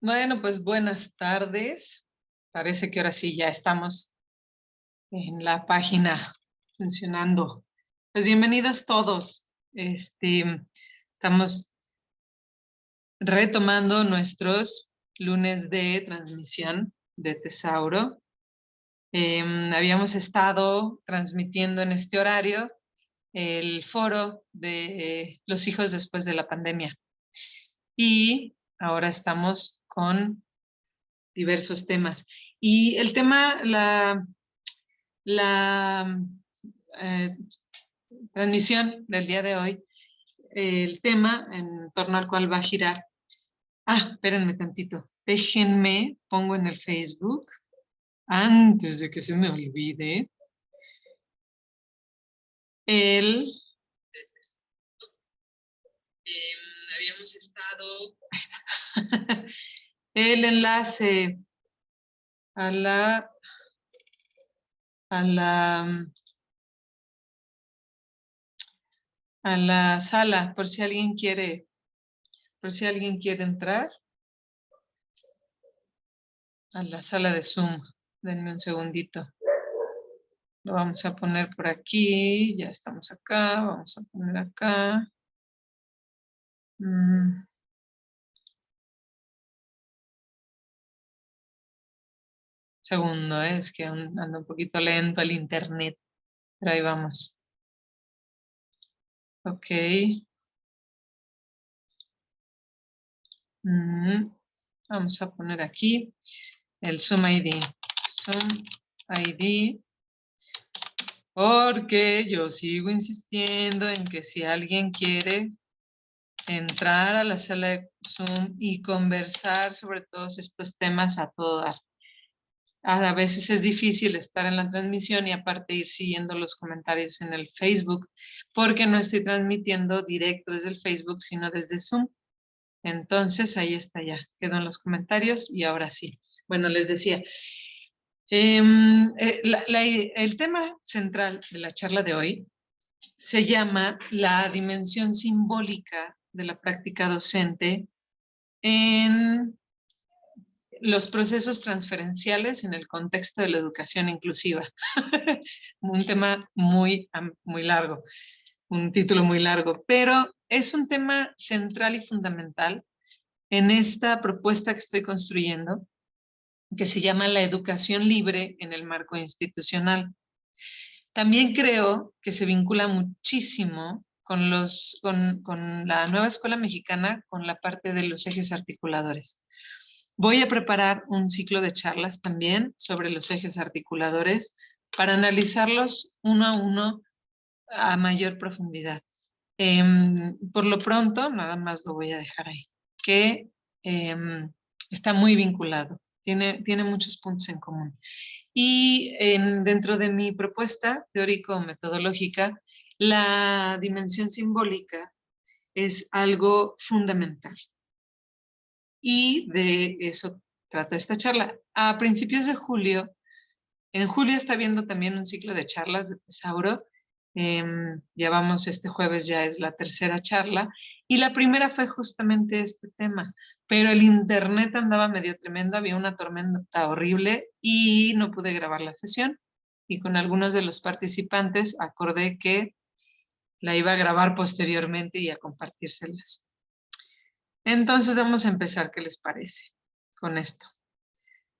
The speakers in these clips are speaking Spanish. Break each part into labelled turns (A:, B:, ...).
A: Bueno, pues buenas tardes. Parece que ahora sí ya estamos en la página funcionando. Pues bienvenidos todos. Estamos retomando nuestros lunes de transmisión de Tesauro. Habíamos estado transmitiendo en este horario el foro de los hijos después de la pandemia. Y ahora estamos con diversos temas. Y el tema, la eh, transmisión del día de hoy, el tema en torno al cual va a girar. Espérenme tantito. Déjenme, pongo en el Facebook, antes de que se me olvide, el... habíamos estado... Ahí está. El enlace a la a la sala, por si alguien quiere entrar a la sala de Zoom. Denme un segundito. Lo vamos a poner por aquí, ya estamos acá, vamos a poner acá. Segundo, es que anda un poquito lento el internet, pero ahí vamos. Ok. Vamos a poner aquí el Zoom ID. Zoom ID. Porque yo sigo insistiendo en que si alguien quiere entrar a la sala de Zoom y conversar sobre todos estos temas a todo dar. A veces es difícil estar en la transmisión y aparte ir siguiendo los comentarios en el Facebook, porque no estoy transmitiendo directo desde el Facebook, sino desde Zoom. Entonces, ahí está ya, quedó en los comentarios y ahora sí. Bueno, les decía, el tema central de la charla de hoy se llama la dimensión simbólica de la práctica docente en los procesos transferenciales en el contexto de la educación inclusiva. Un tema muy largo, un título muy largo, pero es un tema central y fundamental en esta propuesta que estoy construyendo, que se llama la educación libre en el marco institucional. También creo que se vincula muchísimo con la nueva escuela mexicana, con la parte de los ejes articuladores. Voy a preparar un ciclo de charlas también sobre los ejes articuladores para analizarlos uno a uno a mayor profundidad. Por lo pronto, nada más lo voy a dejar ahí, que está muy vinculado, tiene muchos puntos en común. Y dentro de mi propuesta teórico-metodológica, la dimensión simbólica es algo fundamental. Y de eso trata esta charla. A principios de julio, en julio está habiendo también un ciclo de charlas de Tesauro. Ya vamos, este jueves ya es la tercera charla. Y la primera fue justamente este tema. Pero el internet andaba medio tremendo, había una tormenta horrible y no pude grabar la sesión. Y con algunos de los participantes acordé que la iba a grabar posteriormente y a compartírselas. Entonces vamos a empezar, ¿qué les parece? Con esto,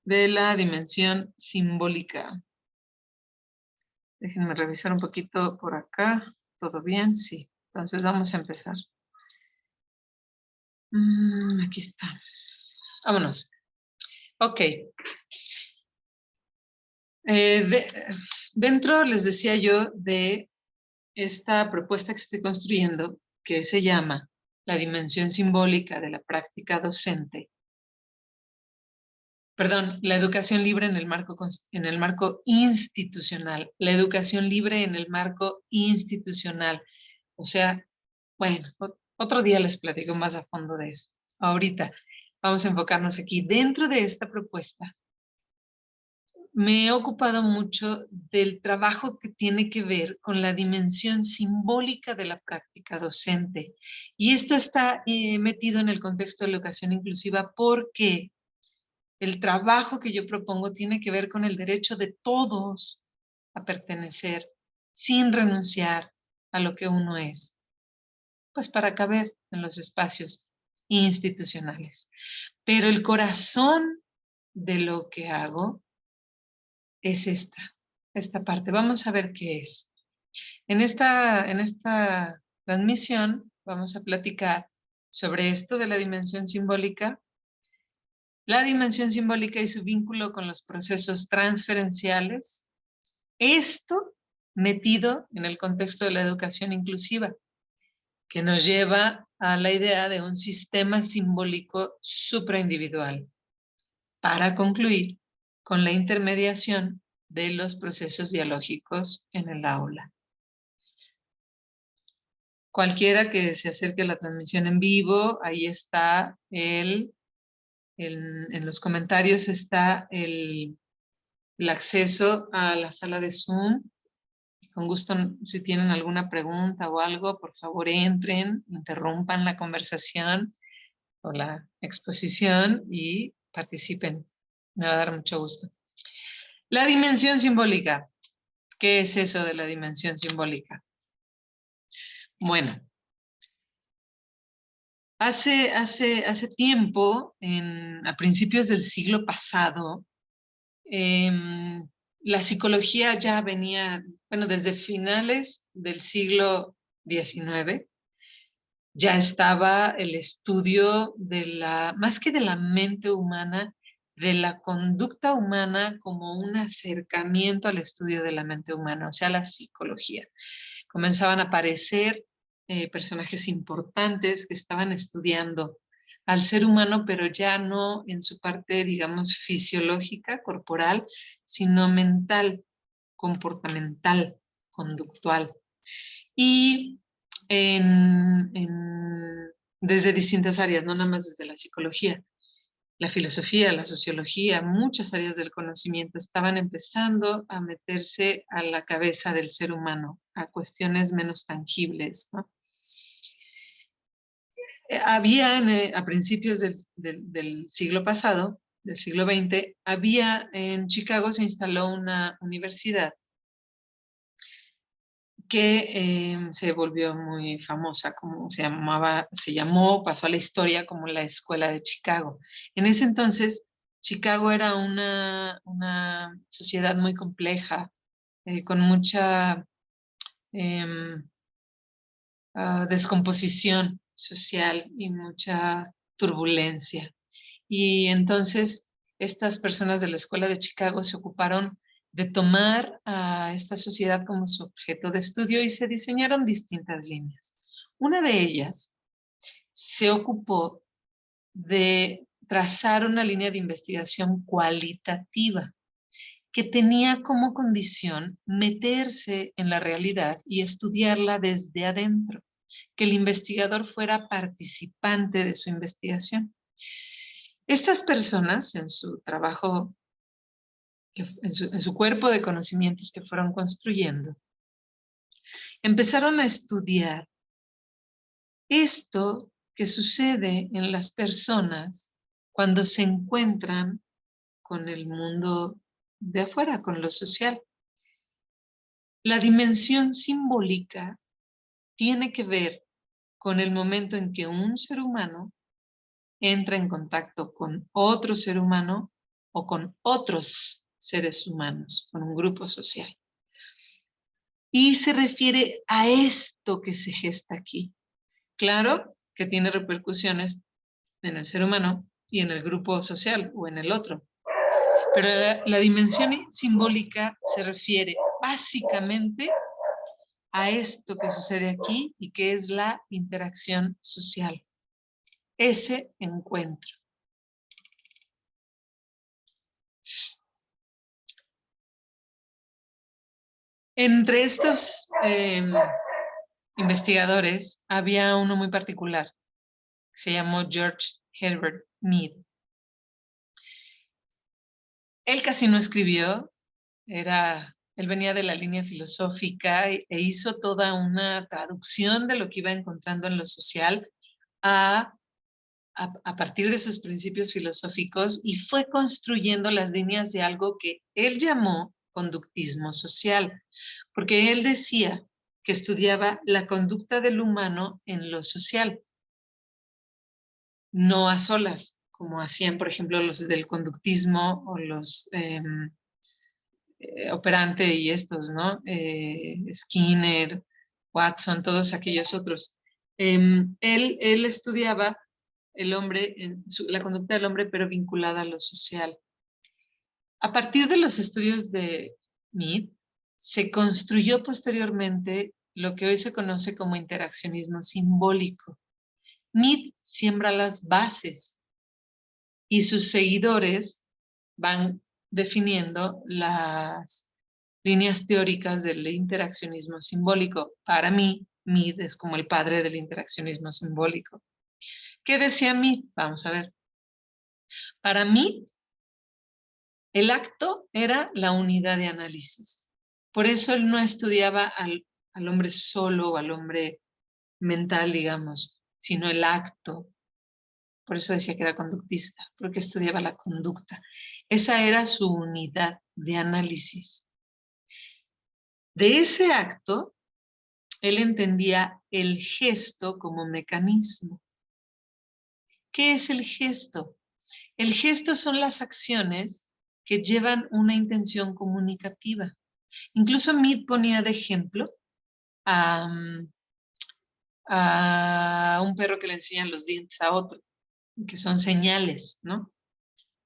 A: de la dimensión simbólica. Déjenme revisar un poquito por acá. ¿Todo bien? Sí. Entonces vamos a empezar. Aquí está. Vámonos. Ok. Dentro, les decía yo, de esta propuesta que estoy construyendo, que se llama la dimensión simbólica de la práctica docente. Perdón, la educación libre en el marco institucional. La educación libre en el marco institucional. O sea, bueno, otro día les platico más a fondo de eso. Ahorita vamos a enfocarnos aquí. Dentro de esta propuesta, me he ocupado mucho del trabajo que tiene que ver con la dimensión simbólica de la práctica docente. Y esto está metido en el contexto de la educación inclusiva porque el trabajo que yo propongo tiene que ver con el derecho de todos a pertenecer sin renunciar a lo que uno es, pues para caber en los espacios institucionales. Pero el corazón de lo que hago es esta parte. Vamos a ver qué es. En esta transmisión vamos a platicar sobre esto de la dimensión simbólica y su vínculo con los procesos transferenciales. Esto metido en el contexto de la educación inclusiva, que nos lleva a la idea de un sistema simbólico supraindividual, para concluir con la intermediación de los procesos dialógicos en el aula. Cualquiera que se acerque a la transmisión en vivo, ahí está en los comentarios está el acceso a la sala de Zoom. Con gusto, si tienen alguna pregunta o algo, por favor entren, interrumpan la conversación o la exposición y participen. Me va a dar mucho gusto. La dimensión simbólica. ¿Qué es eso de la dimensión simbólica? Bueno, hace tiempo, a principios del siglo pasado, la psicología ya venía, bueno, desde finales del siglo XIX, ya estaba el estudio más que de la mente humana, de la conducta humana como un acercamiento al estudio de la mente humana, o sea, la psicología. Comenzaban a aparecer personajes importantes que estaban estudiando al ser humano, pero ya no en su parte, digamos, fisiológica, corporal, sino mental, comportamental, conductual. Y desde distintas áreas, no nada más desde la psicología. La filosofía, la sociología, muchas áreas del conocimiento estaban empezando a meterse a la cabeza del ser humano, a cuestiones menos tangibles, ¿no? A principios del siglo pasado, del siglo XX, en Chicago se instaló una universidad que se volvió muy famosa, como pasó a la historia como la Escuela de Chicago. En ese entonces, Chicago era una sociedad muy compleja, con mucha em, descomposición social y mucha turbulencia. Y entonces estas personas de la Escuela de Chicago se ocuparon de tomar a esta sociedad como su objeto de estudio y se diseñaron distintas líneas. Una de ellas se ocupó de trazar una línea de investigación cualitativa que tenía como condición meterse en la realidad y estudiarla desde adentro, que el investigador fuera participante de su investigación. Estas personas, en su trabajo, en su cuerpo de conocimientos que fueron construyendo, empezaron a estudiar esto que sucede en las personas cuando se encuentran con el mundo de afuera, con lo social. La dimensión simbólica tiene que ver con el momento en que un ser humano entra en contacto con otro ser humano o con otros seres humanos, con un grupo social. Y se refiere a esto que se gesta aquí. Claro que tiene repercusiones en el ser humano y en el grupo social o en el otro. Pero la dimensión simbólica se refiere básicamente a esto que sucede aquí y que es la interacción social. Ese encuentro. Entre estos investigadores había uno muy particular, que se llamó George Herbert Mead. Él casi no escribió, él venía de la línea filosófica e hizo toda una traducción de lo que iba encontrando en lo social a, a partir de sus principios filosóficos y fue construyendo las líneas de algo que él llamó conductismo social, porque él decía que estudiaba la conducta del humano en lo social, no a solas, como hacían, por ejemplo, los del conductismo o los Operante y estos, ¿no? Skinner, Watson, todos aquellos otros. Él estudiaba el hombre, la conducta del hombre, pero vinculada a lo social. A partir de los estudios de Mead, se construyó posteriormente lo que hoy se conoce como interaccionismo simbólico. Mead siembra las bases y sus seguidores van definiendo las líneas teóricas del interaccionismo simbólico. Para mí, Mead es como el padre del interaccionismo simbólico. ¿Qué decía Mead? Vamos a ver. Para mí, el acto era la unidad de análisis. Por eso él no estudiaba al hombre solo o al hombre mental, digamos, sino el acto. Por eso decía que era conductista, porque estudiaba la conducta. Esa era su unidad de análisis. De ese acto, él entendía el gesto como mecanismo. ¿Qué es el gesto? El gesto son las acciones que llevan una intención comunicativa. Incluso Mead ponía de ejemplo a, a un perro que le enseñan los dientes a otro, que son señales, ¿no?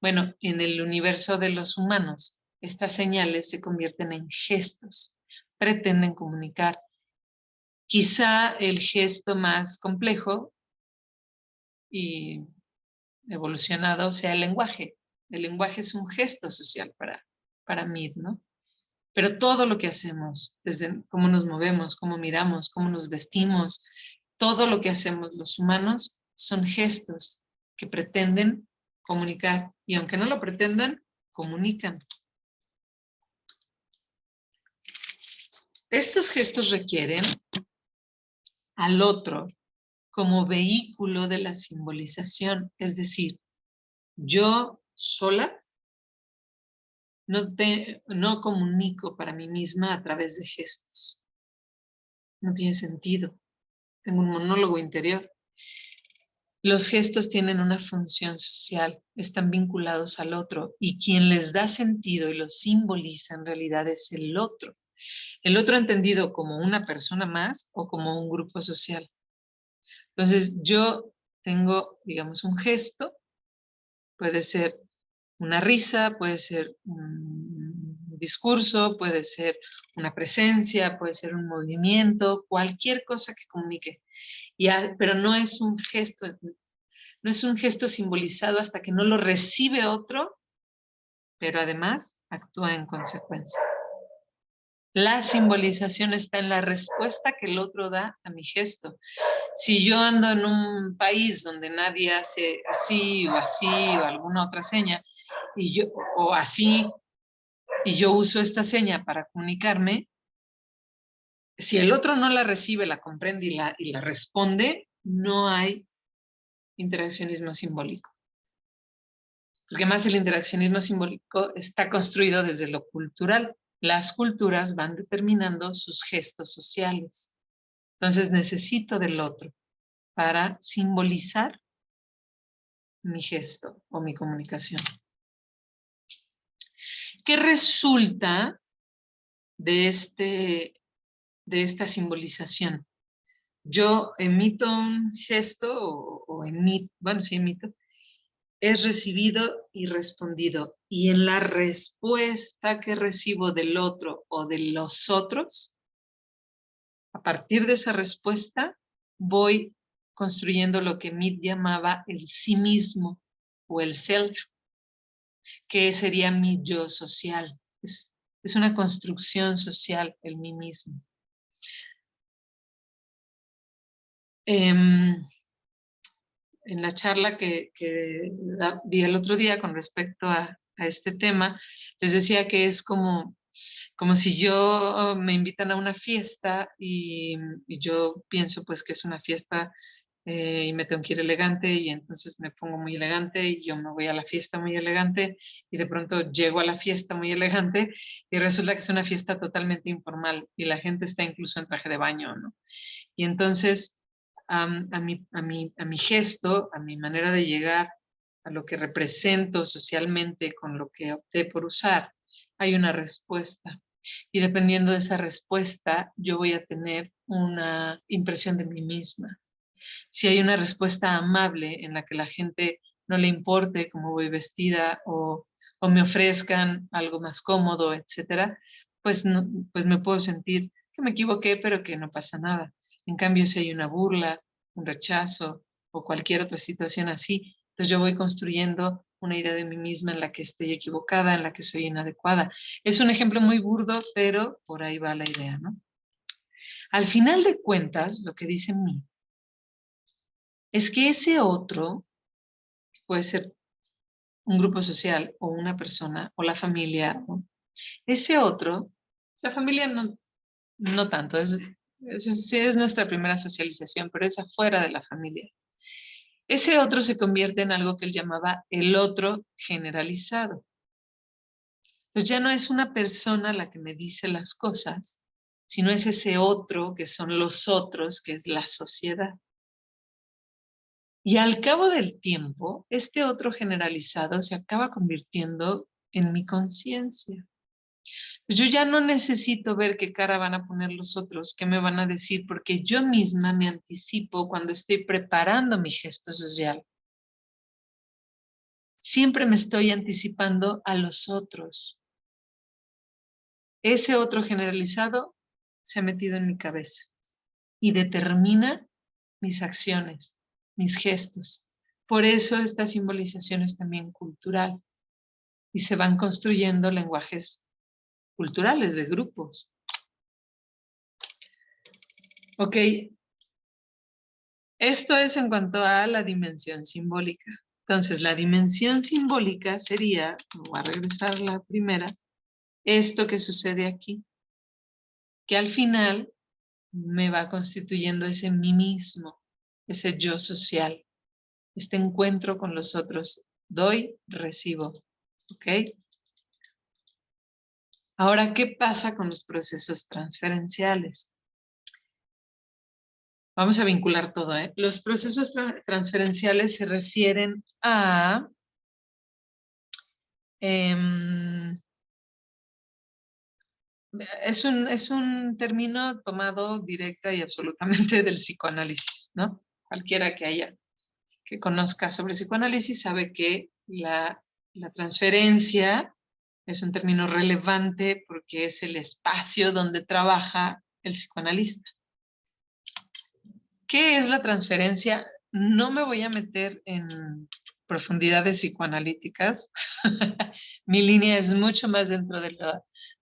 A: Bueno, en el universo de los humanos, estas señales se convierten en gestos, pretenden comunicar. Quizá el gesto más complejo y evolucionado sea el lenguaje. El lenguaje es un gesto social para Mead, ¿no? Pero todo lo que hacemos, desde cómo nos movemos, cómo miramos, cómo nos vestimos, todo lo que hacemos los humanos son gestos que pretenden comunicar. Y aunque no lo pretendan, comunican. Estos gestos requieren al otro como vehículo de la simbolización, es decir, yo sola no comunico para mí misma a través de gestos. No tiene sentido. Tengo un monólogo interior. Los gestos tienen una función social, están vinculados al otro y quien les da sentido y los simboliza en realidad es el otro. El otro entendido como una persona más o como un grupo social. Entonces yo tengo, digamos, un gesto, puede ser una risa, puede ser un discurso, puede ser una presencia, puede ser un movimiento, cualquier cosa que comunique. Pero no es un gesto, no es un gesto simbolizado hasta que no lo recibe otro, pero además actúa en consecuencia. La simbolización está en la respuesta que el otro da a mi gesto. Si yo ando en un país donde nadie hace así o alguna otra seña, o así, y yo uso esta seña para comunicarme, si el otro no la recibe, la comprende y la responde, no hay interaccionismo simbólico. Porque más el interaccionismo simbólico está construido desde lo cultural. Las culturas van determinando sus gestos sociales. Entonces necesito del otro para simbolizar mi gesto o mi comunicación. ¿Qué resulta de, de esta simbolización? Yo emito un gesto o emito, bueno, sí emito, es recibido y respondido. Y en la respuesta que recibo del otro o de los otros, a partir de esa respuesta, voy construyendo lo que Mead llamaba el sí mismo o el self, que sería mi yo social. Es una construcción social el mí mismo. En la charla que di el otro día con respecto a a este tema, les decía que es como si yo me invitan a una fiesta y yo pienso pues que es una fiesta y me tengo que ir elegante y entonces me pongo muy elegante y yo me voy a la fiesta muy elegante y de pronto llego a la fiesta muy elegante y resulta que es una fiesta totalmente informal y la gente está incluso en traje de baño, ¿no? Y entonces a mi gesto, a mi manera de llegar, a lo que represento socialmente con lo que opté por usar, hay una respuesta. Y dependiendo de esa respuesta, yo voy a tener una impresión de mí misma. Si hay una respuesta amable en la que la gente no le importe cómo voy vestida o me ofrezcan algo más cómodo, etcétera, pues, no, pues me puedo sentir que me equivoqué, pero que no pasa nada. En cambio, si hay una burla, un rechazo o cualquier otra situación así, pues yo voy construyendo una idea de mí misma en la que estoy equivocada, en la que soy inadecuada. Es un ejemplo muy burdo, pero por ahí va la idea, ¿no? Al final de cuentas, lo que dice mí es que ese otro puede ser un grupo social o una persona o la familia. Ese otro, la familia no tanto, sí es nuestra primera socialización, pero es afuera de la familia. Ese otro se convierte en algo que él llamaba el otro generalizado. Pues ya no es una persona la que me dice las cosas, sino es ese otro que son los otros, que es la sociedad. Y al cabo del tiempo, este otro generalizado se acaba convirtiendo en mi conciencia. Pues yo ya no necesito ver qué cara van a poner los otros, qué me van a decir, porque yo misma me anticipo cuando estoy preparando mi gesto social. Siempre me estoy anticipando a los otros. Ese otro generalizado se ha metido en mi cabeza y determina mis acciones, mis gestos. Por eso esta simbolización es también cultural y se van construyendo lenguajes culturales de grupos. Ok, esto es en cuanto a la dimensión simbólica. Entonces, la dimensión simbólica sería, voy a regresar a la primera, esto que sucede aquí, que al final me va constituyendo ese mí mismo, ese yo social, este encuentro con los otros. Doy, recibo. ¿Ok? Ahora, ¿qué pasa con los procesos transferenciales? Vamos a vincular todo, ¿eh? Los procesos transferenciales se refieren a em, es un término tomado directa y absolutamente del psicoanálisis, ¿no? Cualquiera que conozca sobre psicoanálisis sabe que la transferencia es un término relevante porque es el espacio donde trabaja el psicoanalista. ¿Qué es la transferencia? No me voy a meter en profundidades psicoanalíticas. Mi línea es mucho más dentro de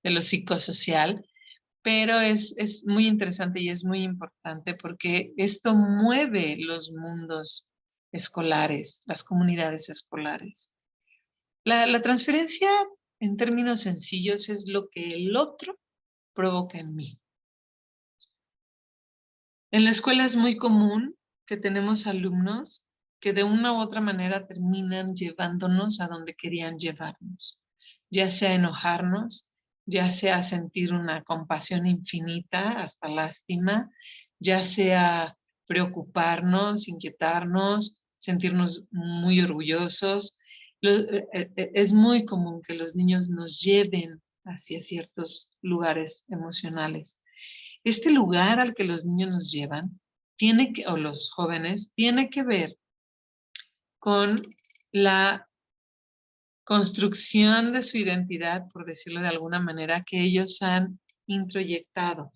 A: lo psicosocial, pero es muy interesante y es muy importante porque esto mueve los mundos escolares, las comunidades escolares. La transferencia, en términos sencillos, es lo que el otro provoca en mí. En la escuela es muy común que tenemos alumnos que de una u otra manera terminan llevándonos a donde querían llevarnos, ya sea enojarnos, ya sea sentir una compasión infinita hasta lástima, ya sea preocuparnos, inquietarnos, sentirnos muy orgullosos. Es muy común que los niños nos lleven hacia ciertos lugares emocionales. Este lugar al que los niños nos llevan, o los jóvenes, tiene que ver con la construcción de su identidad, por decirlo de alguna manera, que ellos han introyectado.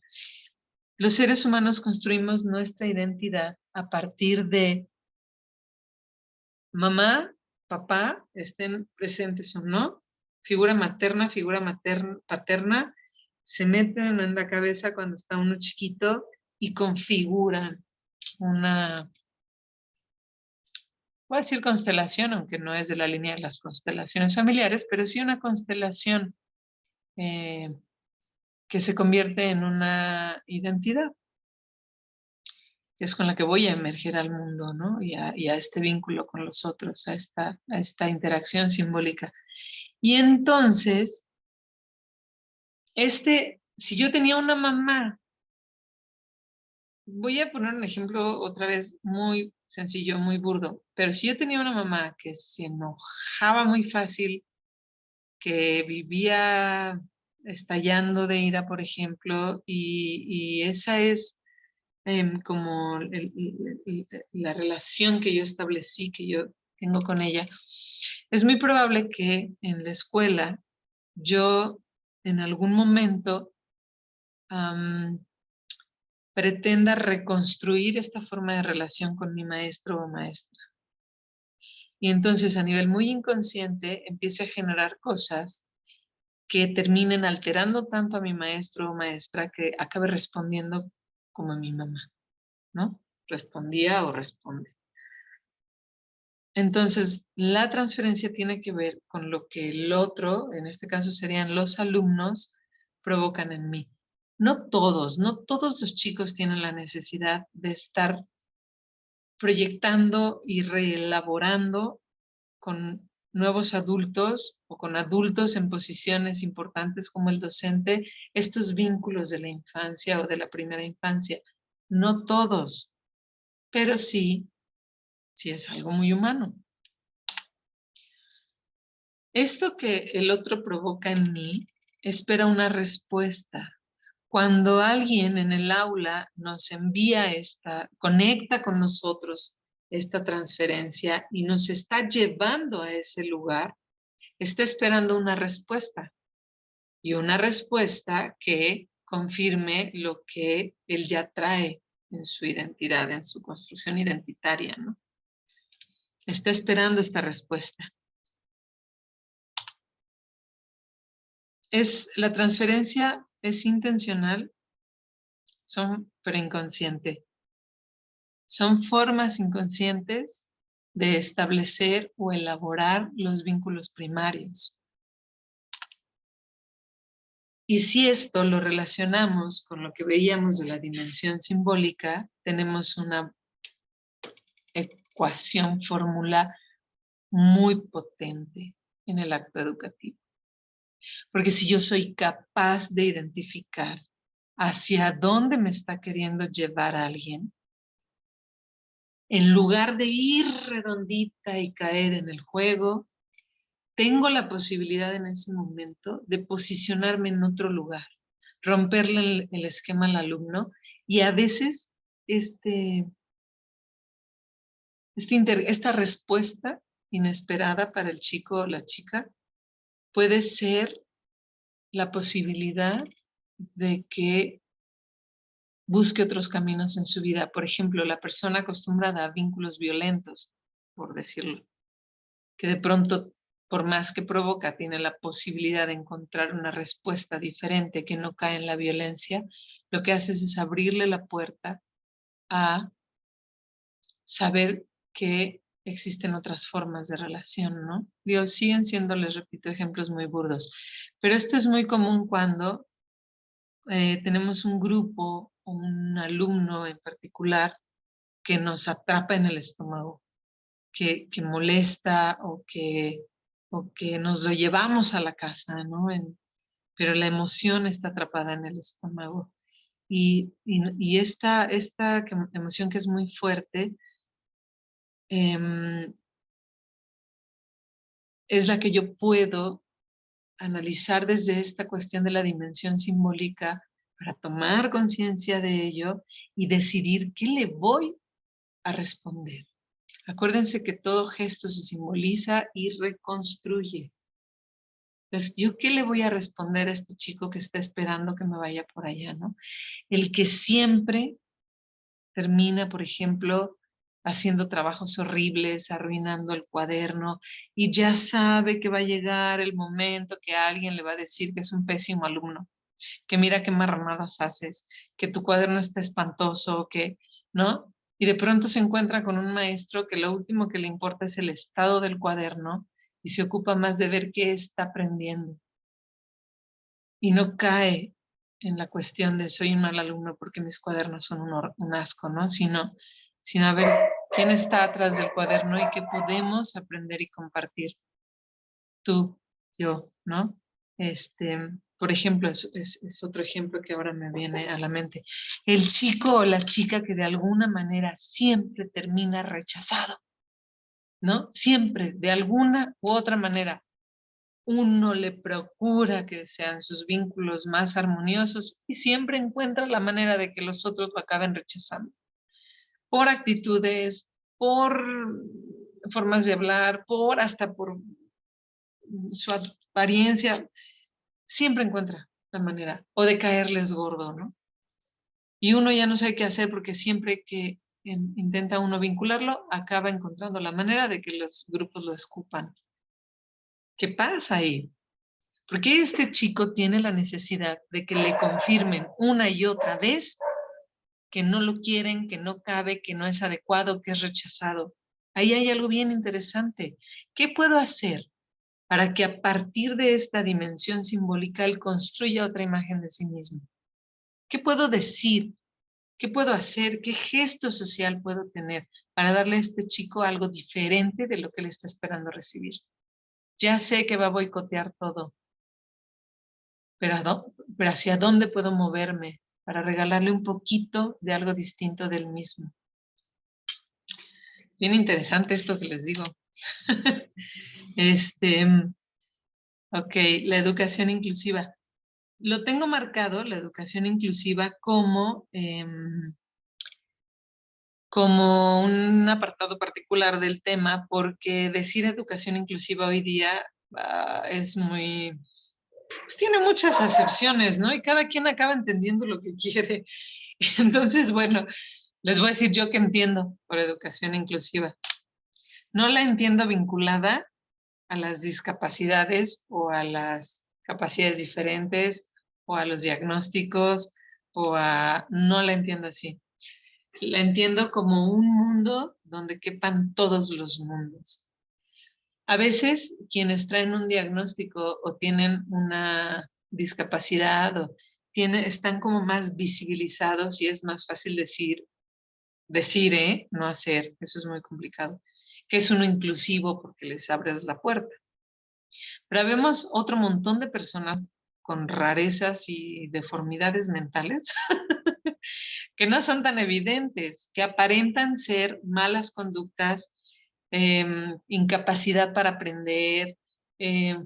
A: Los seres humanos construimos nuestra identidad a partir de mamá, papá, estén presentes o no, figura materna, paterna, se meten en la cabeza cuando está uno chiquito y configuran una voy a decir constelación, aunque no es de la línea de las constelaciones familiares, pero sí una constelación eh, que se convierte en una identidad, que es con la que voy a emerger al mundo, ¿no? Y a este vínculo con los otros, a esta interacción simbólica. Y entonces, si yo tenía una mamá, voy a poner un ejemplo otra vez muy sencillo, muy burdo, pero si yo tenía una mamá que se enojaba muy fácil, que vivía estallando de ira, por ejemplo, y esa es como la relación que yo establecí, que yo tengo con ella, es muy probable que en la escuela yo en algún momento am, pretenda reconstruir esta forma de relación con mi maestro o maestra. Y entonces a nivel muy inconsciente empiece a generar cosas que terminen alterando tanto a mi maestro o maestra que acabe respondiendo como a mi mamá, ¿no? Respondía o responde. Entonces, la transferencia tiene que ver con lo que el otro, en este caso serían los alumnos, provocan en mí. No todos los chicos tienen la necesidad de estar proyectando y reelaborando con nuevos adultos o con adultos en posiciones importantes como el docente, estos vínculos de la infancia o de la primera infancia. No todos, pero sí es algo muy humano. Esto que el otro provoca en mí espera una respuesta. Cuando alguien en el aula nos envía conecta con nosotros esta transferencia y nos está llevando a ese lugar, está esperando una respuesta y una respuesta que confirme lo que él ya trae en su identidad, en su construcción identitaria, ¿no? Está esperando esta respuesta. La transferencia es intencional, pero inconsciente. Son formas inconscientes de establecer o elaborar los vínculos primarios. Y si esto lo relacionamos con lo que veíamos de la dimensión simbólica, tenemos una ecuación, fórmula muy potente en el acto educativo. Porque si yo soy capaz de identificar hacia dónde me está queriendo llevar alguien, en lugar de ir redondita y caer en el juego, tengo la posibilidad en ese momento de posicionarme en otro lugar, romperle el esquema al alumno y a veces esta respuesta inesperada para el chico o la chica puede ser la posibilidad de que busque otros caminos en su vida. Por ejemplo, la persona acostumbrada a vínculos violentos, por decirlo, que de pronto, por más que provoca, tiene la posibilidad de encontrar una respuesta diferente que no cae en la violencia, lo que haces es abrirle la puerta a saber que existen otras formas de relación, ¿no? Digo, siguen siendo, les repito, ejemplos muy burdos, pero esto es muy común cuando tenemos un grupo o un alumno en particular que nos atrapa en el estómago, que molesta o que nos lo llevamos a la casa, ¿no? Pero la emoción está atrapada en el estómago. Y esta emoción que es muy fuerte em, es la que yo puedo analizar desde esta cuestión de la dimensión simbólica para tomar conciencia de ello y decidir qué le voy a responder. Acuérdense que todo gesto se simboliza y reconstruye. Entonces, ¿yo qué le voy a responder a este chico que está esperando que me vaya por allá, no? El que siempre termina, por ejemplo, haciendo trabajos horribles, arruinando el cuaderno y ya sabe que va a llegar el momento que alguien le va a decir que es un pésimo alumno, que mira qué marranadas haces, que tu cuaderno está espantoso, que, ¿no? Y de pronto se encuentra con un maestro que lo último que le importa es el estado del cuaderno y se ocupa más de ver qué está aprendiendo. Y no cae en la cuestión de soy un mal alumno porque mis cuadernos son un asco, ¿no? Sino a ver quién está atrás del cuaderno y qué podemos aprender y compartir. Tú, yo, ¿no? Por ejemplo, es otro ejemplo que ahora me viene a la mente. El chico o la chica que de alguna manera siempre termina rechazado, ¿no? Siempre, de alguna u otra manera, uno le procura que sean sus vínculos más armoniosos y siempre encuentra la manera de que los otros lo acaben rechazando. Por actitudes, por formas de hablar, hasta por su apariencia, siempre encuentra la manera, o de caerles gordo, ¿no? Y uno ya no sabe qué hacer porque siempre que intenta uno vincularlo, acaba encontrando la manera de que los grupos lo escupan. ¿Qué pasa ahí? Porque este chico tiene la necesidad de que le confirmen una y otra vez que no lo quieren, que no cabe, que no es adecuado, que es rechazado. Ahí hay algo bien interesante. ¿Qué puedo hacer para que a partir de esta dimensión simbólica él construya otra imagen de sí mismo? ¿Qué puedo decir? ¿Qué puedo hacer? ¿Qué gesto social puedo tener para darle a este chico algo diferente de lo que le está esperando recibir? Ya sé que va a boicotear todo, pero ¿hacia dónde puedo moverme para regalarle un poquito de algo distinto del mismo? Bien interesante esto que les digo. Este, ok, la educación inclusiva. Lo tengo marcado, la educación inclusiva, como un apartado particular del tema, porque decir educación inclusiva hoy día es muy, pues tiene muchas acepciones, ¿no? Y cada quien acaba entendiendo lo que quiere. Entonces, bueno, les voy a decir yo que entiendo por educación inclusiva. No la entiendo vinculada a las discapacidades o a las capacidades diferentes o a los diagnósticos no la entiendo así. La entiendo como un mundo donde quepan todos los mundos. A veces quienes traen un diagnóstico o tienen una discapacidad están como más visibilizados y es más fácil decir, no hacer, eso es muy complicado, que es uno inclusivo porque les abres la puerta. Pero vemos otro montón de personas con rarezas y deformidades mentales que no son tan evidentes, que aparentan ser malas conductas, incapacidad para aprender,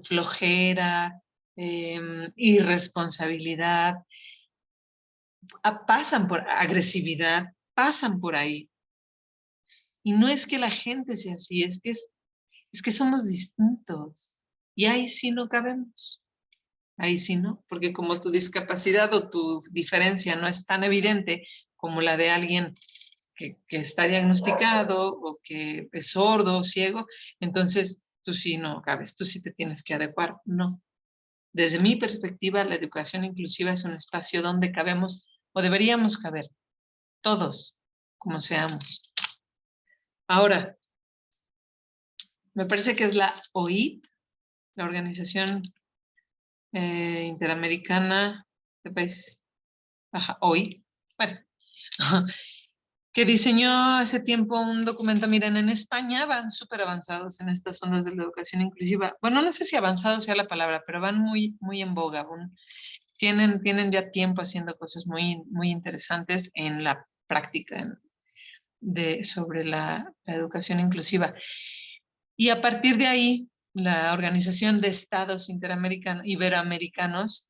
A: flojera, irresponsabilidad, pasan por agresividad, pasan por ahí. Y no es que la gente sea así, es que somos distintos. Y ahí sí no cabemos. Ahí sí no, porque como tu discapacidad o tu diferencia no es tan evidente como la de alguien que está diagnosticado o que es sordo o ciego, entonces tú sí no cabes, tú sí te tienes que adecuar. No. Desde mi perspectiva, la educación inclusiva es un espacio donde cabemos o deberíamos caber todos, como seamos. Ahora, me parece que es la OIT, la Organización Interamericana de Países, OIT, bueno, que diseñó hace tiempo un documento. Miren, en España van súper avanzados en estas ondas de la educación inclusiva. Bueno, no sé si avanzado sea la palabra, pero van muy, muy en boga. Tienen ya tiempo haciendo cosas muy, muy interesantes en la práctica sobre la educación inclusiva. Y a partir de ahí, la Organización de Estados Iberoamericanos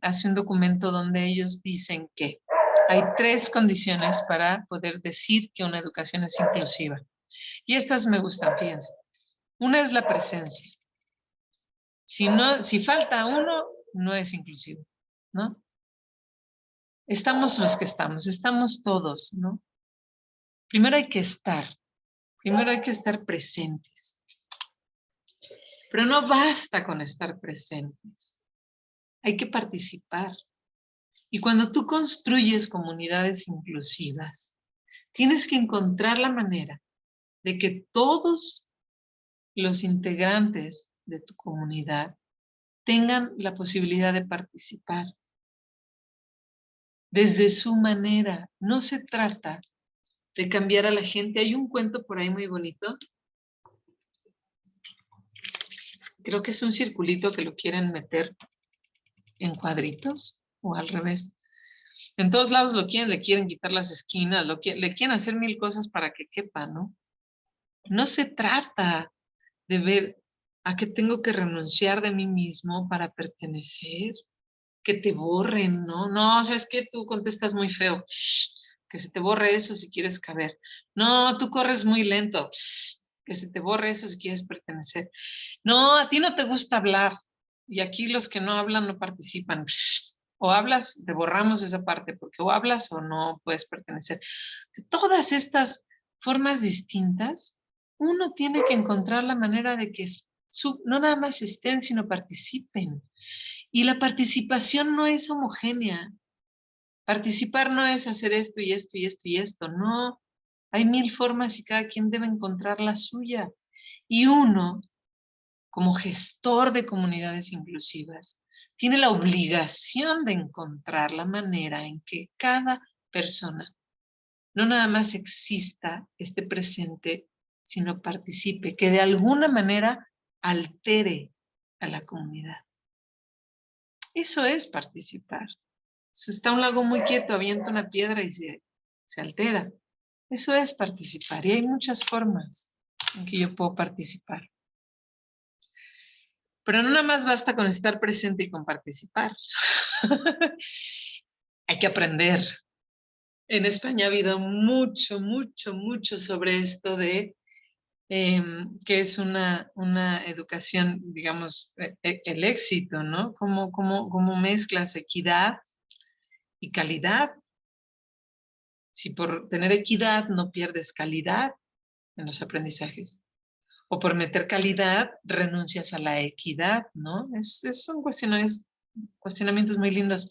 A: hace un documento donde ellos dicen que hay 3 condiciones para poder decir que una educación es inclusiva. Y estas me gustan, fíjense. Una es la presencia. Si falta uno, no es inclusivo, ¿no? Estamos los que estamos todos, ¿no? Primero hay que estar presentes. Pero no basta con estar presentes. Hay que participar. Y cuando tú construyes comunidades inclusivas, Tienes que encontrar la manera de que todos los integrantes de tu comunidad tengan la posibilidad de participar desde su manera. No se trata de cambiar a la gente. Hay un cuento por ahí muy bonito. Creo que es un circulito que lo quieren meter en cuadritos o al revés. En todos lados le quieren quitar las esquinas, le quieren hacer mil cosas para que quepa, ¿no? No se trata de ver a qué tengo que renunciar de mí mismo para pertenecer, que te borren, ¿no? No, o sea, es que tú contestas muy feo. Que se te borre eso si quieres caber. No, tú corres muy lento. Que se te borre eso si quieres pertenecer. No, a ti no te gusta hablar. Y aquí los que no hablan no participan. O hablas, te borramos esa parte, porque o hablas o no puedes pertenecer. De todas estas formas distintas, uno tiene que encontrar la manera de que no nada más estén, sino participen. Y la participación no es homogénea. Participar no es hacer esto y esto y esto y esto, no. Hay mil formas y cada quien debe encontrar la suya. Y uno, como gestor de comunidades inclusivas, tiene la obligación de encontrar la manera en que cada persona no nada más exista, esté presente, sino participe, que de alguna manera altere a la comunidad. Eso es participar. Si está un lago muy quieto, avienta una piedra y se altera. Eso es participar. Y hay muchas formas en que yo puedo participar. Pero no nada más basta con estar presente y con participar. Hay que aprender. En España ha habido mucho, mucho, mucho sobre esto de que es una educación, digamos, el éxito, ¿no? Cómo mezclas equidad y calidad. Si por tener equidad no pierdes calidad en los aprendizajes, o por meter calidad renuncias a la equidad, ¿no? Son cuestionamientos muy lindos,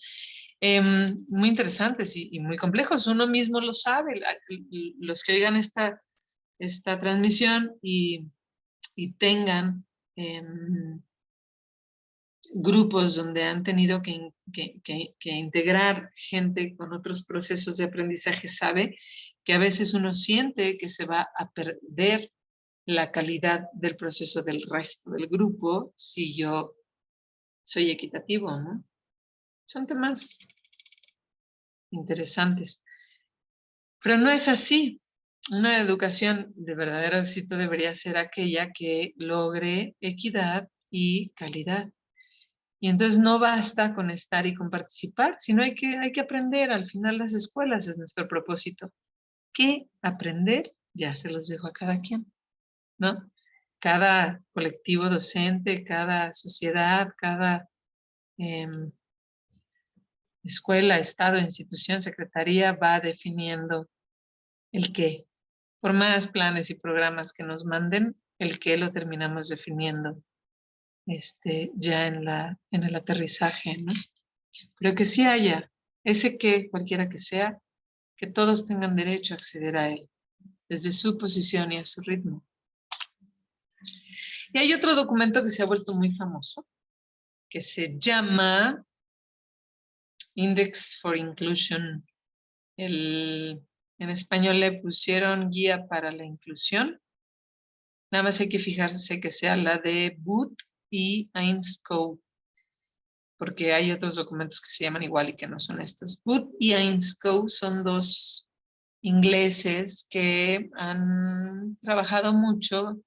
A: muy interesantes y muy complejos. Uno mismo lo sabe. Los que oigan esta transmisión y tengan grupos donde han tenido que integrar gente con otros procesos de aprendizaje, sabe que a veces uno siente que se va a perder la calidad del proceso del resto del grupo si yo soy equitativo, ¿no? Son temas interesantes. Pero no es así. Una educación de verdadero éxito debería ser aquella que logre equidad y calidad. Y entonces no basta con estar y con participar, sino hay que aprender. Al final las escuelas es nuestro propósito. ¿Qué aprender? Ya se los dejo a cada quien, ¿no? Cada colectivo docente, cada sociedad, cada escuela, estado, institución, secretaría va definiendo el qué. Por más planes y programas que nos manden, el qué lo terminamos definiendo ya en el aterrizaje, ¿no? Pero que sí haya ese que, cualquiera que sea, que todos tengan derecho a acceder a él, desde su posición y a su ritmo. Y hay otro documento que se ha vuelto muy famoso, que se llama Index for Inclusion. En español le pusieron Guía para la Inclusión. Nada más hay que fijarse que sea la de Booth y Ainscough, porque hay otros documentos que se llaman igual y que no son estos. Booth y Ainscough son dos ingleses que han trabajado mucho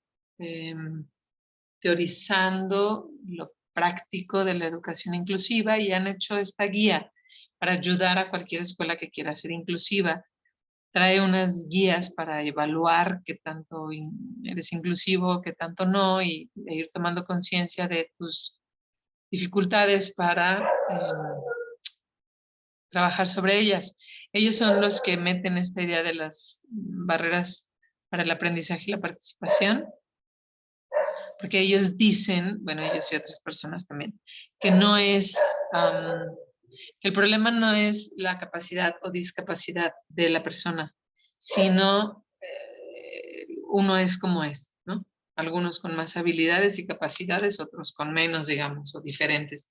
A: teorizando lo práctico de la educación inclusiva y han hecho esta guía para ayudar a cualquier escuela que quiera ser inclusiva. Trae unas guías para evaluar qué tanto eres inclusivo, qué tanto no, e ir tomando conciencia de tus dificultades para trabajar sobre ellas. Ellos son los que meten esta idea de las barreras para el aprendizaje y la participación, porque ellos dicen, bueno, ellos y otras personas también, que no es, el problema no es la capacidad o discapacidad de la persona, sino uno es como es, ¿no? Algunos con más habilidades y capacidades, otros con menos, digamos, o diferentes.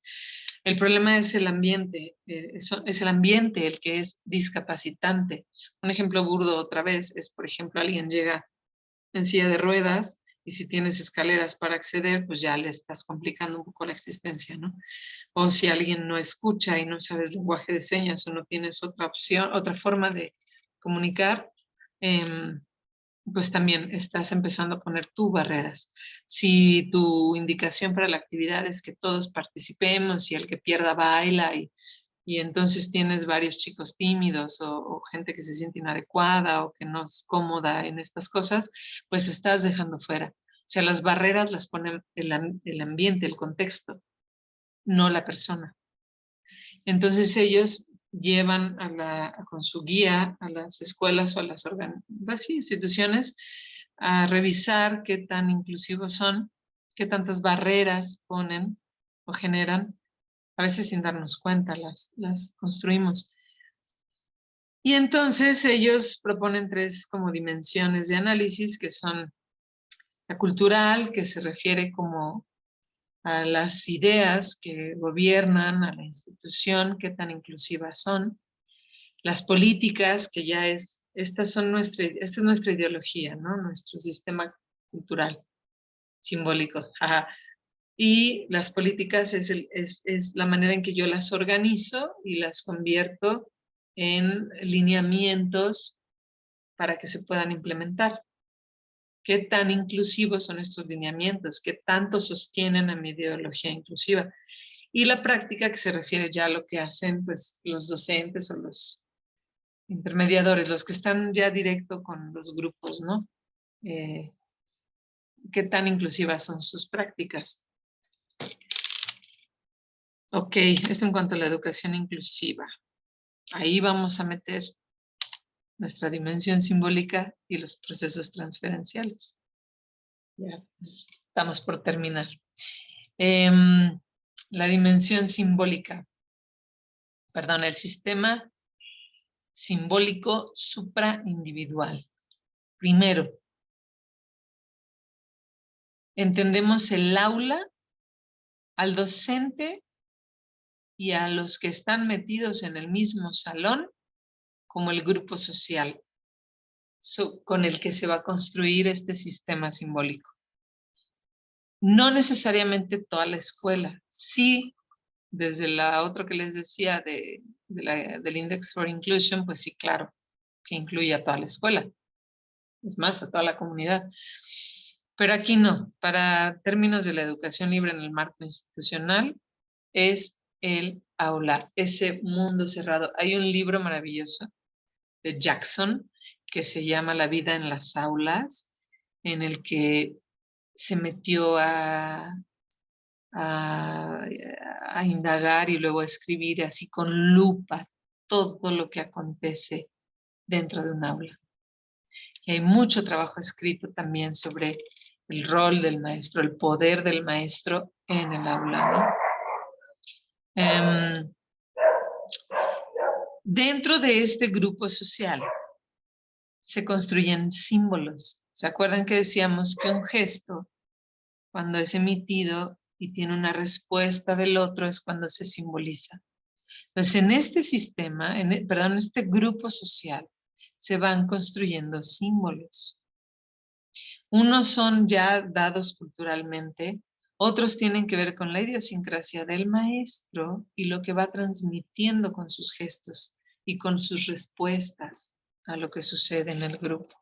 A: El problema es el ambiente, es el ambiente el que es discapacitante. Un ejemplo burdo otra vez es, por ejemplo, alguien llega en silla de ruedas y si tienes escaleras para acceder, pues ya le estás complicando un poco la existencia, ¿no? O si alguien no escucha y no sabes lenguaje de señas o no tienes otra opción, otra forma de comunicar, eh, pues también estás empezando a poner tú barreras. Si tu indicación para la actividad es que todos participemos y el que pierda baila y entonces tienes varios chicos tímidos o gente que se siente inadecuada o que no es cómoda en estas cosas, pues estás dejando fuera. O sea, las barreras las pone el ambiente, el contexto, no la persona. Entonces ellos llevan con su guía a las escuelas o a las instituciones a revisar qué tan inclusivos son, qué tantas barreras ponen o generan, a veces sin darnos cuenta, las construimos. Y entonces ellos proponen tres como dimensiones de análisis, que son la cultural, que se refiere como a las ideas que gobiernan a la institución, qué tan inclusivas son, las políticas, que ya esta es nuestra ideología, ¿no? Nuestro sistema cultural, simbólico. Ajá. Y las políticas es la manera en que yo las organizo y las convierto en lineamientos para que se puedan implementar. ¿Qué tan inclusivos son estos lineamientos? ¿Qué tanto sostienen a mi ideología inclusiva? Y la práctica, que se refiere ya a lo que hacen pues, los docentes o los intermediadores, los que están ya directo con los grupos, ¿no? ¿Qué tan inclusivas son sus prácticas? Ok, esto en cuanto a la educación inclusiva. Ahí vamos a meter nuestra dimensión simbólica y los procesos transferenciales. Ya estamos por terminar. La dimensión simbólica, perdón, el sistema simbólico supraindividual. Primero, entendemos el aula, al docente y a los que están metidos en el mismo salón como el grupo social con el que se va a construir este sistema simbólico. No necesariamente toda la escuela, sí, desde la otra que les decía del Index for Inclusion, pues sí, claro, que incluye a toda la escuela, es más, a toda la comunidad. Pero aquí no, para términos de la educación libre en el marco institucional, es el aula, ese mundo cerrado. Hay un libro maravilloso de Jackson que se llama La vida en las aulas, en el que se metió a, a indagar y luego a escribir así con lupa todo lo que acontece dentro de un aula. Y hay mucho trabajo escrito también sobre el rol del maestro, el poder del maestro en el aula, ¿no? Dentro de este grupo social se construyen símbolos. ¿Se acuerdan que decíamos que un gesto, cuando es emitido y tiene una respuesta del otro, es cuando se simboliza? Entonces, en este sistema, en este grupo social, se van construyendo símbolos. Unos son ya dados culturalmente, otros tienen que ver con la idiosincrasia del maestro y lo que va transmitiendo con sus gestos y con sus respuestas a lo que sucede en el grupo.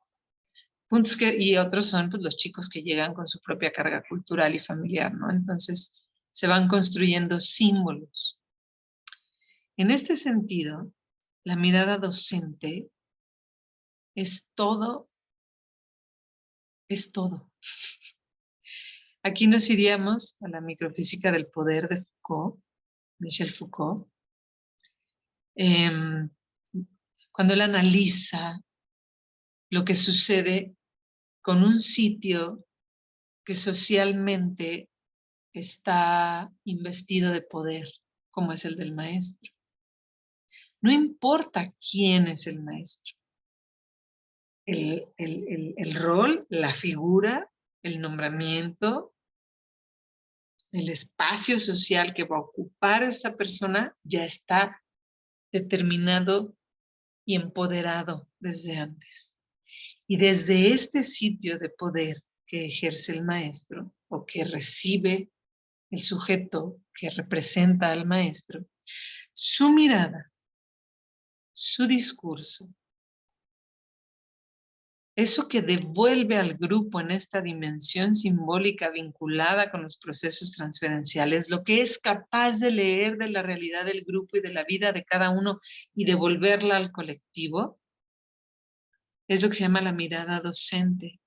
A: Y otros son pues, los chicos que llegan con su propia carga cultural y familiar, ¿no? Entonces se van construyendo símbolos. En este sentido, la mirada docente es todo, es todo. Aquí nos iríamos a la microfísica del poder de Foucault, Michel Foucault, cuando él analiza lo que sucede con un sitio que socialmente está investido de poder, como es el del maestro. No importa quién es el maestro. el rol, la figura, el nombramiento, el espacio social que va a ocupar esa persona ya está determinado y empoderado desde antes. Y desde este sitio de poder que ejerce el maestro o que recibe el sujeto que representa al maestro, su mirada, su discurso, eso que devuelve al grupo en esta dimensión simbólica vinculada con los procesos transferenciales, lo que es capaz de leer de la realidad del grupo y de la vida de cada uno y devolverla al colectivo, es lo que se llama la mirada docente.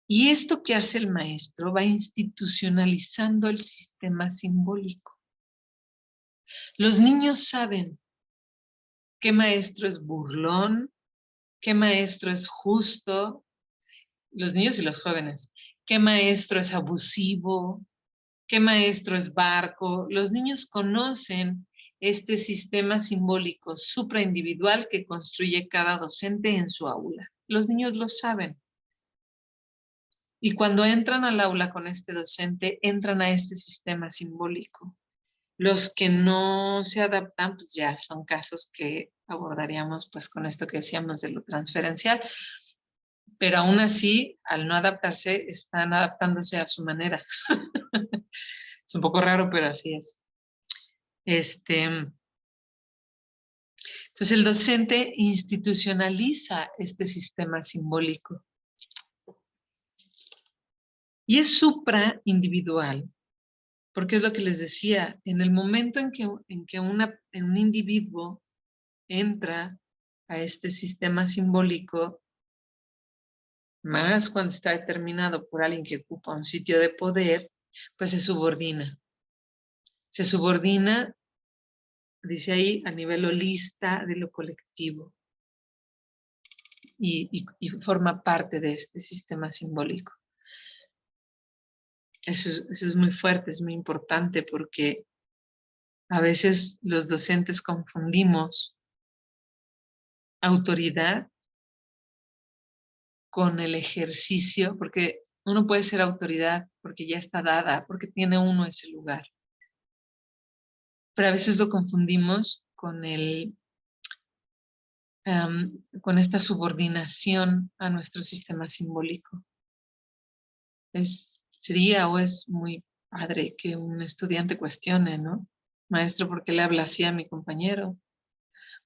A: Y esto que hace el maestro va institucionalizando el sistema simbólico. Los niños saben qué maestro es burlón, qué maestro es justo, los niños y los jóvenes, qué maestro es abusivo, qué maestro es barco. Los niños conocen este sistema simbólico supraindividual que construye cada docente en su aula. Los niños lo saben. Y cuando entran al aula con este docente, entran a este sistema simbólico. Los que no se adaptan, pues ya son casos que abordaríamos pues con esto que decíamos de lo transferencial, pero aún así, al no adaptarse, están adaptándose a su manera. Es un poco raro, pero así es. Entonces el docente institucionaliza este sistema simbólico y es supraindividual, porque es lo que les decía, en el momento en que un individuo entra a este sistema simbólico, más cuando está determinado por alguien que ocupa un sitio de poder, pues se subordina. Se subordina, dice ahí, a nivel holista de lo colectivo y forma parte de este sistema simbólico. Eso es muy fuerte, es muy importante porque a veces los docentes confundimos autoridad con el ejercicio, porque uno puede ser autoridad porque ya está dada, porque tiene uno ese lugar. Pero a veces lo confundimos con con esta subordinación a nuestro sistema simbólico. Sería o es muy padre que un estudiante cuestione, ¿no? Maestro, ¿por qué le habla así a mi compañero?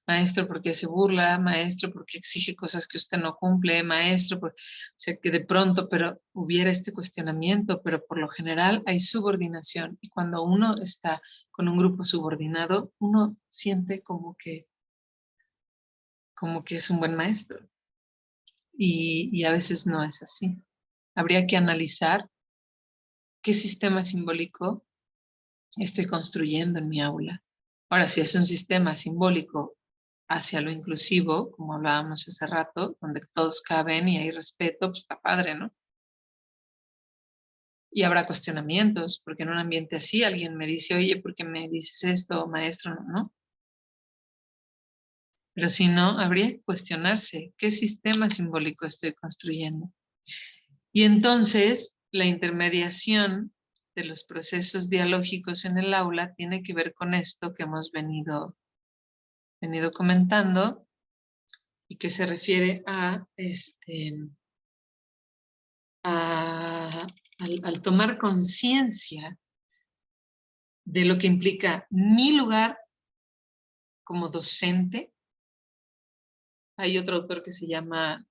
A: Maestro, ¿por qué se burla? Maestro, ¿por qué exige cosas que usted no cumple? Maestro, o sea, que de pronto pero hubiera este cuestionamiento, pero por lo general hay subordinación. Y cuando uno está con un grupo subordinado, uno siente como que es un buen maestro. Y a veces no es así. Habría que analizar qué sistema simbólico estoy construyendo en mi aula. Ahora, si es un sistema simbólico hacia lo inclusivo, como hablábamos hace rato, donde todos caben y hay respeto, pues está padre, ¿no? Y habrá cuestionamientos, porque en un ambiente así alguien me dice, oye, ¿por qué me dices esto, maestro? No. Pero si no, habría que cuestionarse qué sistema simbólico estoy construyendo. Y entonces, la intermediación de los procesos dialógicos en el aula tiene que ver con esto que hemos venido comentando y que se refiere al tomar conciencia de lo que implica mi lugar como docente. Hay otro autor que se llama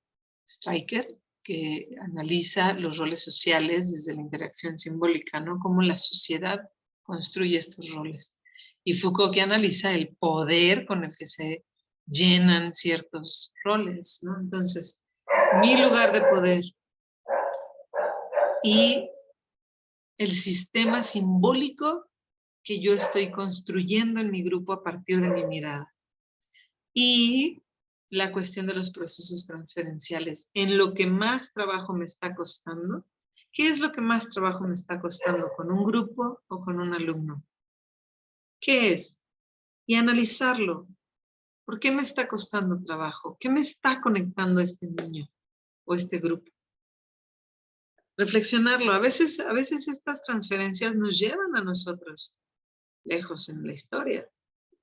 A: Stryker, que analiza los roles sociales desde la interacción simbólica, ¿no? Cómo la sociedad construye estos roles. Y Foucault, que analiza el poder con el que se llenan ciertos roles, ¿no? Entonces, mi lugar de poder y el sistema simbólico que yo estoy construyendo en mi grupo a partir de mi mirada. Y la cuestión de los procesos transferenciales. En lo que más trabajo me está costando, ¿qué es lo que más trabajo me está costando con un grupo o con un alumno? ¿Qué es? Y analizarlo. ¿Por qué me está costando trabajo? ¿Qué me está conectando este niño o este grupo? Reflexionarlo. A veces estas transferencias nos llevan a nosotros lejos en la historia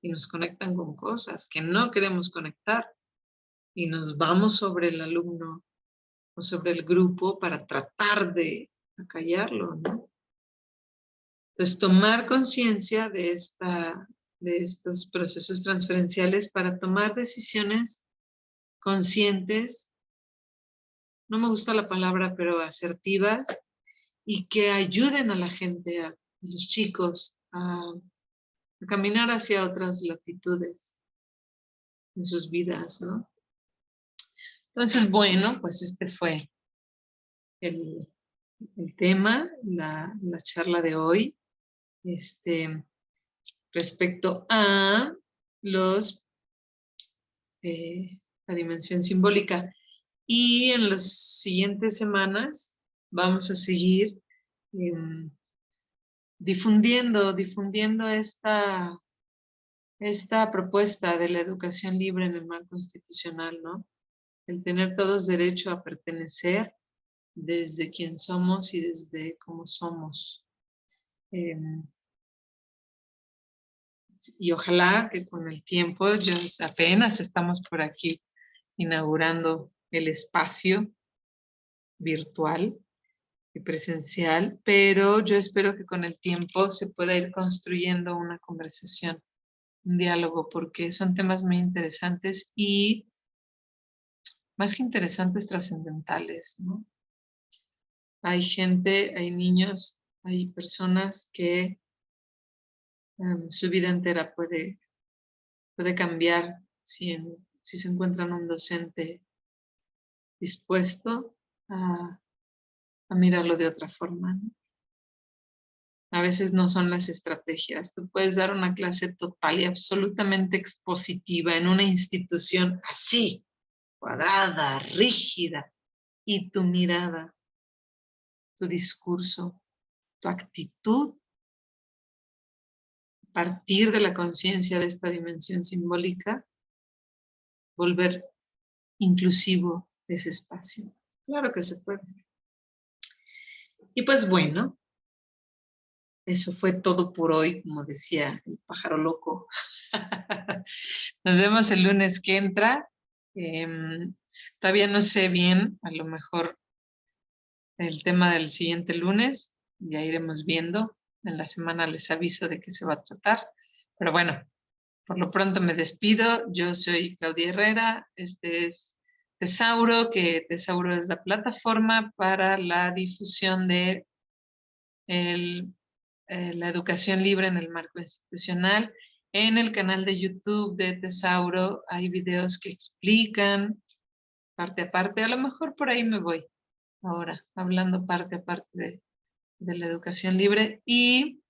A: y nos conectan con cosas que no queremos conectar y nos vamos sobre el alumno o sobre el grupo para tratar de acallarlo, ¿no? Entonces, tomar conciencia de estos procesos transferenciales para tomar decisiones conscientes, no me gusta la palabra, pero asertivas, y que ayuden a la gente, a los chicos, a caminar hacia otras latitudes en sus vidas, ¿no? Entonces, bueno, pues este fue el, el tema, la charla de hoy, respecto a los, la dimensión simbólica. Y en las siguientes semanas vamos a seguir difundiendo esta propuesta de la educación libre en el marco institucional, ¿no? El tener todos derecho a pertenecer desde quién somos y desde cómo somos. Y ojalá que con el tiempo, ya apenas estamos por aquí inaugurando el espacio virtual y presencial, pero yo espero que con el tiempo se pueda ir construyendo una conversación, un diálogo, porque son temas muy interesantes y más que interesantes, trascendentales, ¿no? Hay gente, hay niños, hay personas que su vida entera puede cambiar si se encuentran un docente dispuesto a mirarlo de otra forma, ¿no? A veces no son las estrategias. Tú puedes dar una clase total y absolutamente expositiva en una institución así, cuadrada, rígida, y tu mirada, tu discurso, tu actitud, a partir de la conciencia de esta dimensión simbólica, volver inclusivo ese espacio. Claro que se puede. Y pues bueno, eso fue todo por hoy, como decía el pájaro loco. Nos vemos el lunes que entra. Todavía no sé bien, a lo mejor el tema del siguiente lunes, ya iremos viendo. En la semana les aviso de qué se va a tratar. Pero bueno, por lo pronto me despido. Yo soy Claudia Herrera. Este es Tesauro, que Tesauro es la plataforma para la difusión de la educación libre en el marco institucional. En el canal de YouTube de Tesauro hay videos que explican parte a parte. A lo mejor por ahí me voy ahora, hablando parte a parte de la educación libre. Y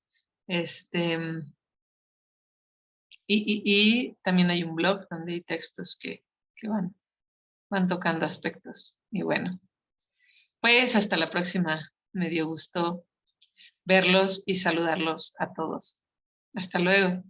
A: también hay un blog donde hay textos que van tocando aspectos. Y bueno, pues hasta la próxima. Me dio gusto verlos y saludarlos a todos. Hasta luego.